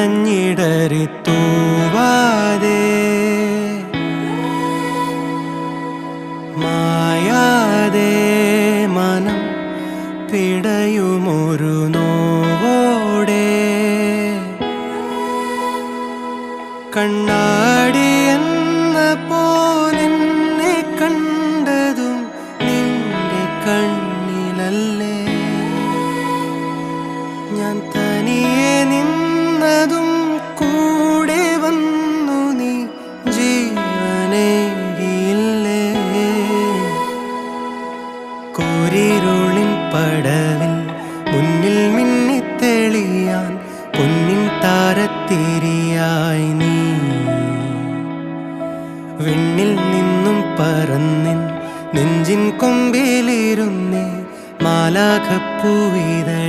നനഞ്ഞിടറി തൂവാതെ മായാതെ മനം പിടയുമൊരു നോവോടെ കണ്ണാടി എന്ന പോലെന്നെ കണ്ടതും നിന്റെ കണ്ണിലല്ലേ ഞാൻ തനിയെ നിന്നതും കൂടെ വന്നു നീ ജീവനേകിയില്ലേ കൂരിരുളിൻ പടവിൽ മുന്നിൽ മിന്നിത്തെളിയാൻ പൊന്നിൻ താരത്തിരിയായി നീ വിണ്ണിൽ നിന്നും പറന്നിൻ നെഞ്ചിൻ കൊമ്പിലിരുന്നേ മാലാഖപ്പൂവിതൾ